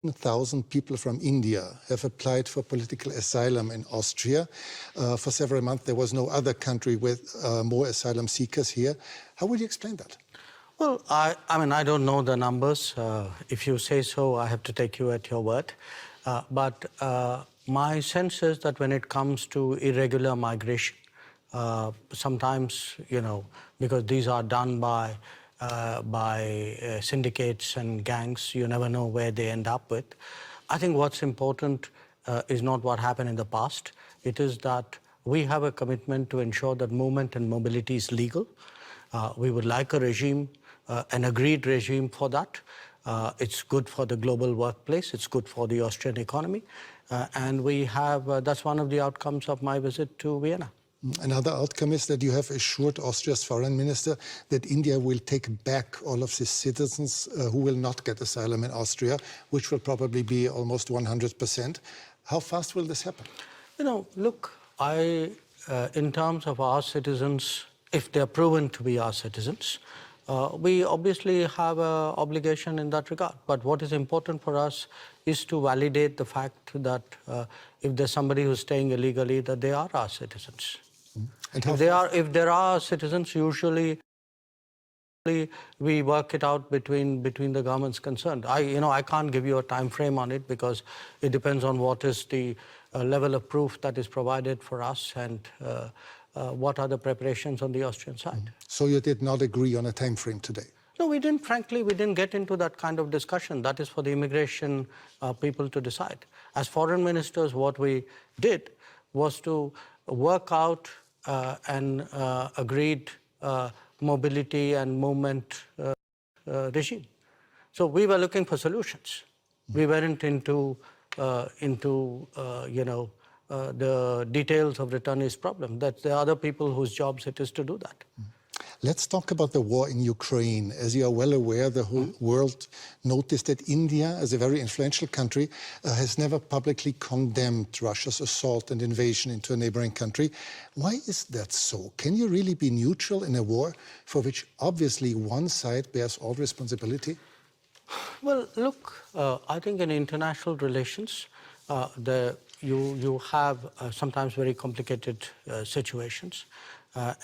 1,000 people from India have applied for political asylum in Austria. For several months, there was no other country with more asylum seekers here. How would you explain that? Well, I mean, I don't know the numbers. If you say so, I have to take you at your word. But my sense is that when it comes to irregular migration, sometimes, you know, because these are done by syndicates and gangs, you never know where they end up with. I think what's important is not what happened in the past. It is that we have a commitment to ensure that movement and mobility is legal. We would like a regime, an agreed regime for that. It's good for the global workplace. It's good for the Austrian economy. And we have, that's one of the outcomes of my visit to Vienna. Another outcome is that you have assured Austria's foreign minister that India will take back all of the citizens who will not get asylum in Austria, which will probably be almost 100%. How fast will this happen? You know, look, in terms of our citizens, if they're proven to be our citizens, we obviously have an obligation in that regard. But what is important for us is to validate the fact that if there's somebody who's staying illegally, that they are our citizens. And if there are citizens, usually we work it out between the governments concerned. I can't give you a time frame on it because it depends on what is the level of proof that is provided for us and what are the preparations on the Austrian side. So you did not agree on a time frame today? No, we didn't. Frankly, we didn't get into that kind of discussion. That is for the immigration people to decide. As foreign ministers, what we did was to work out an agreed mobility and movement regime. So we were looking for solutions. We weren't into the details of returnees' problem. That there are other people whose jobs it is to do that. Let's talk about the war in Ukraine. As you are well aware, the whole world noticed that India, as a very influential country, has never publicly condemned Russia's assault and invasion into a neighboring country. Why is that so? Can you really be neutral in a war for which obviously one side bears all responsibility? Well, look, I think in international relations, you have sometimes very complicated situations.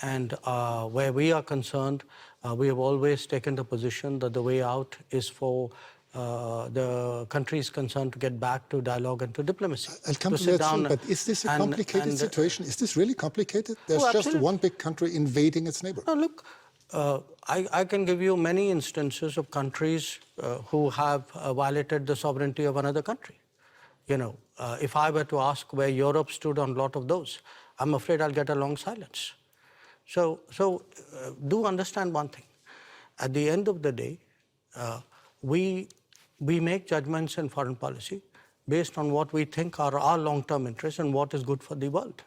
And where we are concerned, we have always taken the position that the way out is for the countries concerned to get back to dialogue and to diplomacy. I'll come to that soon, but is this a complicated situation? Is this really complicated? There's just one big country invading its neighbor. No, look, I can give you many instances of countries who have violated the sovereignty of another country. You know, if I were to ask where Europe stood on a lot of those, I'm afraid I'll get a long silence. So do understand one thing. At the end of the day, we make judgments in foreign policy based on what we think are our long-term interests and what is good for the world.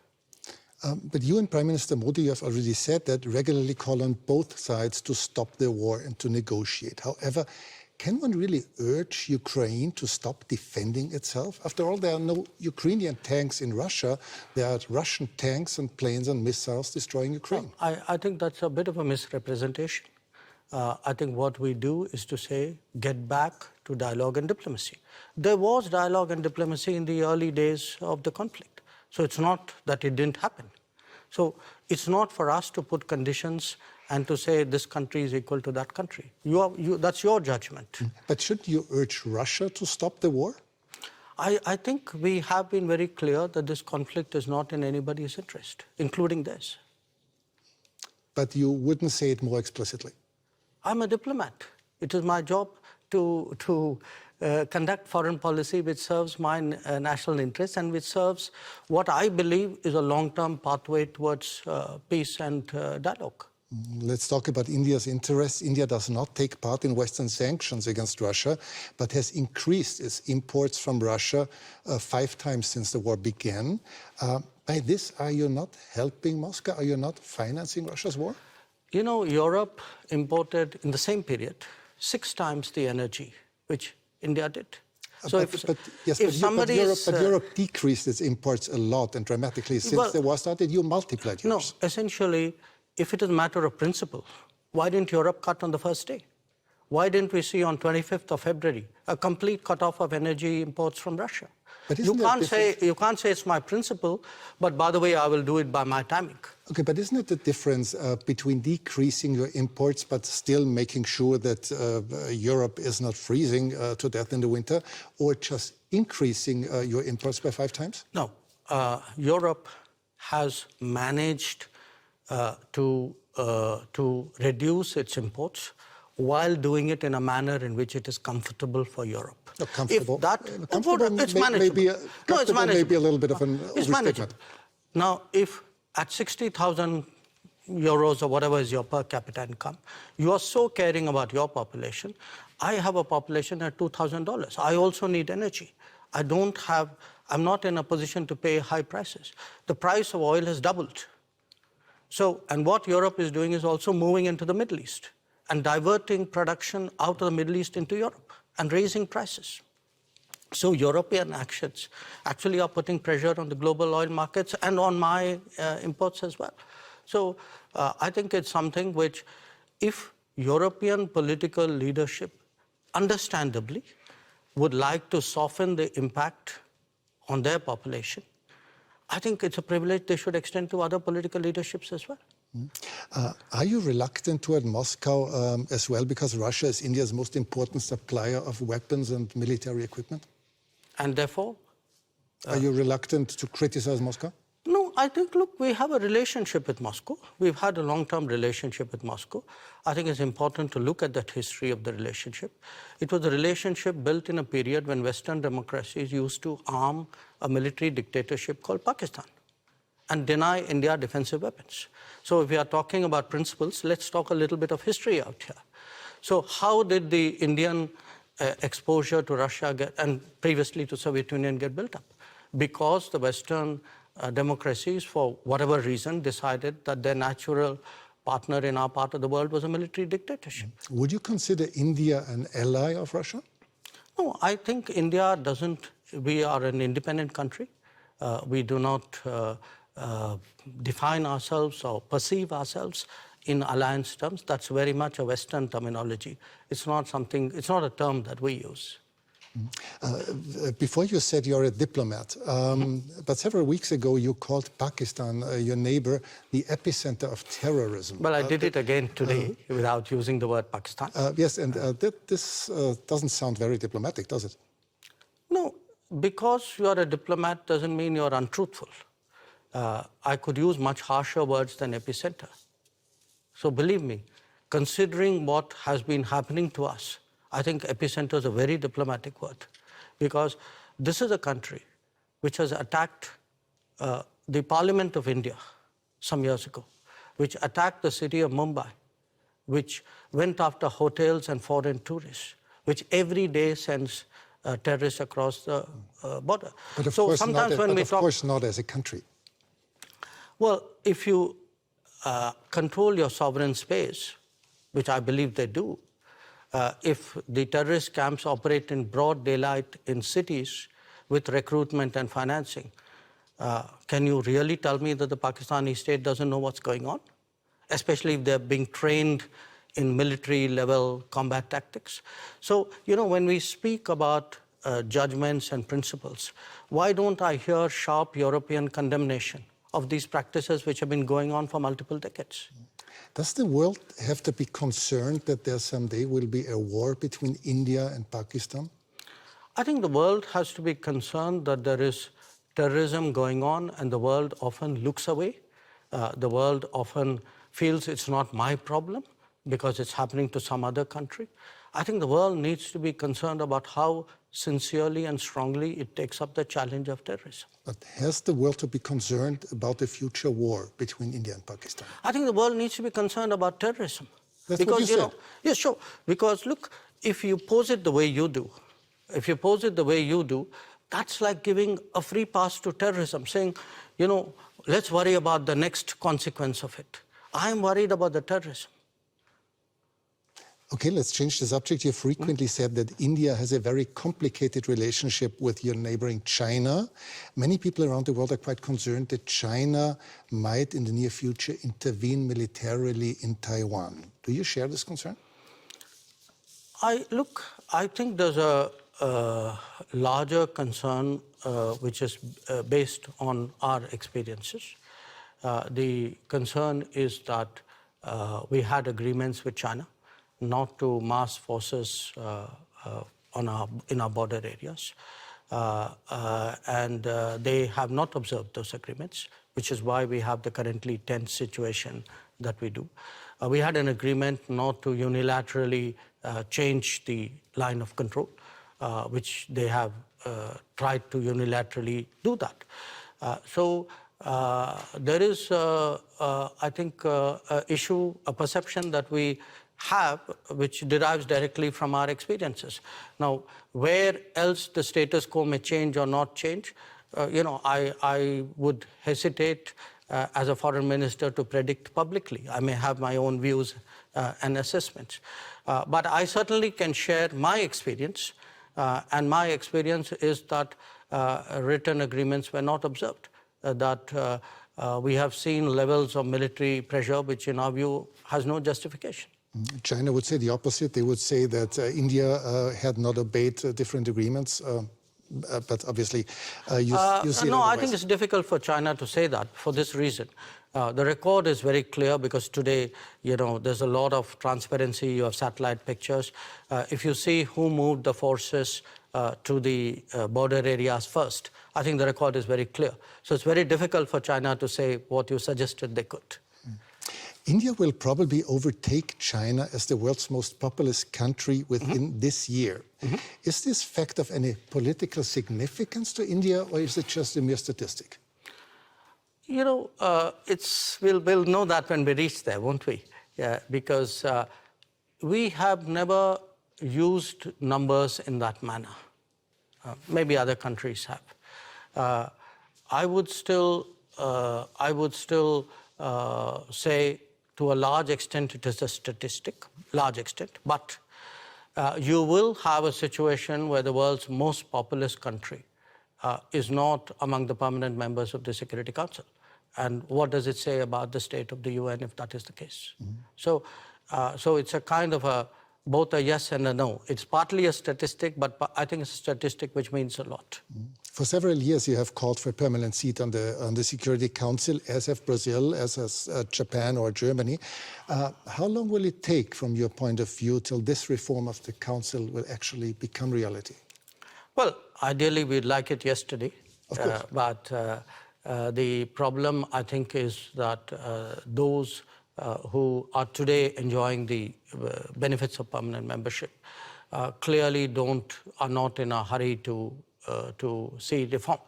But you and Prime Minister Modi have already said that regularly call on both sides to stop the war and to negotiate. However, can one really urge Ukraine to stop defending itself? After all, there are no Ukrainian tanks in Russia. There are Russian tanks and planes and missiles destroying Ukraine. I think that's a bit of a misrepresentation. I think what we do is to say, get back to dialogue and diplomacy. There was dialogue and diplomacy in the early days of the conflict. So it's not that it didn't happen. So it's not for us to put conditions and to say this country is equal to that country. That's your judgment. But should you urge Russia to stop the war? I think we have been very clear that this conflict is not in anybody's interest, including theirs. But you wouldn't say it more explicitly? I'm a diplomat. It is my job to conduct foreign policy which serves my national interests and which serves what I believe is a long-term pathway towards peace and dialogue. Let's talk about India's interests. India does not take part in Western sanctions against Russia, but has increased its imports from Russia 5 times since the war began. By this, are you not helping Moscow? Are you not financing Russia's war? You know, Europe imported in the same period 6 times the energy which India did. So Europe decreased its imports a lot and dramatically since the war started. You multiplied yours. No, essentially, if it is a matter of principle, why didn't Europe cut on the first day? Why didn't we see on 25th of February a complete cutoff of energy imports from Russia? But you can't say it's my principle, but by the way, I will do it by my timing. Okay, but isn't it the difference between decreasing your imports but still making sure that Europe is not freezing to death in the winter, or just increasing your imports by 5 times? No, Europe has managed to reduce its imports while doing it in a manner in which it is comfortable for Europe. Comfortable. If that, it's manageable. It's manageable. Maybe a little bit of an overstatement. Now, if at 60,000 euros or whatever is your per capita income, you are so caring about your population. I have a population at $2,000. I also need energy. I'm not in a position to pay high prices. The price of oil has doubled. So, and what Europe is doing is also moving into the Middle East and diverting production out of the Middle East into Europe and raising prices. So European actions actually are putting pressure on the global oil markets and on my imports as well. So I think it's something which, if European political leadership understandably would like to soften the impact on their population, I think it's a privilege they should extend to other political leaderships as well. Are you reluctant toward Moscow as well, because Russia is India's most important supplier of weapons and military equipment? And therefore? Are you reluctant to criticize Moscow? No, I think, look, we have a relationship with Moscow. We've had a long-term relationship with Moscow. I think it's important to look at that history of the relationship. It was a relationship built in a period when Western democracies used to arm a military dictatorship called Pakistan and deny India defensive weapons. So if we are talking about principles, let's talk a little bit of history out here. So how did the Indian exposure to Russia and previously to Soviet Union get built up? Because the Western democracies, for whatever reason, decided that their natural partner in our part of the world was a military dictatorship. Would you consider India an ally of Russia? No, I think India doesn't. We are an independent country. We do not define ourselves or perceive ourselves in alliance terms. That's very much a Western terminology. It's not a term that we use. Before you said you're a diplomat, but several weeks ago you called Pakistan, your neighbor, the epicenter of terrorism. Well, I did it again today without using the word Pakistan. Yes, and this doesn't sound very diplomatic, does it? No, because you are a diplomat doesn't mean you're untruthful. I could use much harsher words than epicenter. So believe me, considering what has been happening to us, I think epicenter is a very diplomatic word, because this is a country which has attacked the Parliament of India some years ago, which attacked the city of Mumbai, which went after hotels and foreign tourists, which every day sends terrorists across the border. But of course not as a country. Well, if you control your sovereign space, which I believe they do, if the terrorist camps operate in broad daylight in cities with recruitment and financing, can you really tell me that the Pakistani state doesn't know what's going on? Especially if they're being trained in military-level combat tactics. So, you know, when we speak about judgments and principles, why don't I hear sharp European condemnation of these practices which have been going on for multiple decades? Does the world have to be concerned that there someday will be a war between India and Pakistan? I think the world has to be concerned that there is terrorism going on, and the world often looks away. The world often feels it's not my problem because it's happening to some other country. I think the world needs to be concerned about how sincerely and strongly it takes up the challenge of terrorism. But has the world to be concerned about the future war between India and Pakistan? I think the world needs to be concerned about terrorism. That's because, what you said. Yeah, sure. Because, look, if you pose it the way you do, that's like giving a free pass to terrorism, saying, you know, let's worry about the next consequence of it. I'm worried about the terrorism. Okay, let's change the subject. You frequently said that India has a very complicated relationship with your neighboring China. Many people around the world are quite concerned that China might, in the near future, intervene militarily in Taiwan. Do you share this concern? I think there's a larger concern which is based on our experiences. The concern is that we had agreements with China not to mass forces in our border areas. And they have not observed those agreements, which is why we have the currently tense situation that we do. We had an agreement not to unilaterally change the line of control, which they have tried to unilaterally do that. So there is, I think, a perception that we have, which derives directly from our experiences. Now, where else the status quo may change or not change, I would hesitate as a foreign minister to predict publicly. I may have my own views and assessments. But I certainly can share my experience, and my experience is that written agreements were not observed, that we have seen levels of military pressure which in our view has no justification. China would say the opposite. They would say that India had not obeyed different agreements. But obviously, you see no, I think it's difficult for China to say that for this reason. The record is very clear because today, there's a lot of transparency. You have satellite pictures. If you see who moved the forces to the border areas first, I think the record is very clear. So it's very difficult for China to say what you suggested they could. India will probably overtake China as the world's most populous country within this year. Is this fact of any political significance to India, or is it just a mere statistic? We'll know that when we reach there, won't we? Yeah, because we have never used numbers in that manner. Maybe other countries have. I would still say, to a large extent, it is a statistic, but you will have a situation where the world's most populous country is not among the permanent members of the Security Council. And what does it say about the state of the UN if that is the case? So it's a kind of both a yes and a no. It's partly a statistic, but I think it's a statistic which means a lot. For several years, you have called for a permanent seat on the Security Council, as have Brazil, as has Japan or Germany. How long will it take, from your point of view, till this reform of the Council will actually become reality? Well, ideally, we'd like it yesterday. Of course. But the problem, I think, is that those who are today enjoying the benefits of permanent membership clearly are not in a hurry to see reform.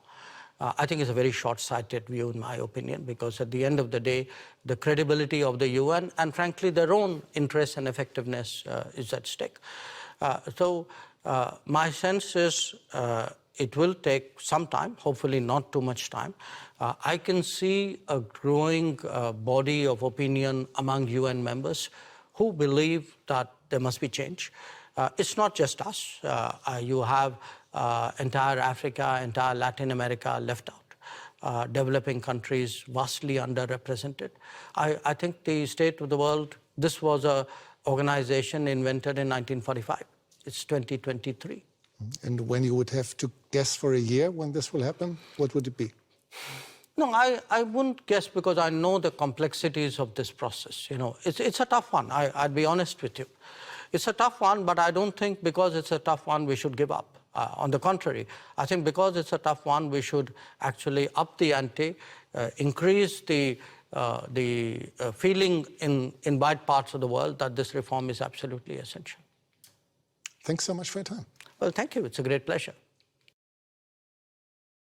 I think it's a very short-sighted view, in my opinion, because at the end of the day, the credibility of the UN and, frankly, their own interests and effectiveness is at stake. So my sense is it will take some time, hopefully not too much time. I can see a growing body of opinion among UN members who believe that there must be change. It's not just us. You have entire Africa, entire Latin America left out. Developing countries vastly underrepresented. I think the state of the world, this was an organization invented in 1945. It's 2023. And when you would have to guess for a year when this will happen, what would it be? No, I wouldn't guess because I know the complexities of this process. It's a tough one. I'd be honest with you. It's a tough one, but I don't think because it's a tough one we should give up. On the contrary, I think because it's a tough one, we should actually up the ante, increase the feeling in wide parts of the world that this reform is absolutely essential. Thanks so much for your time. Well, thank you. It's a great pleasure.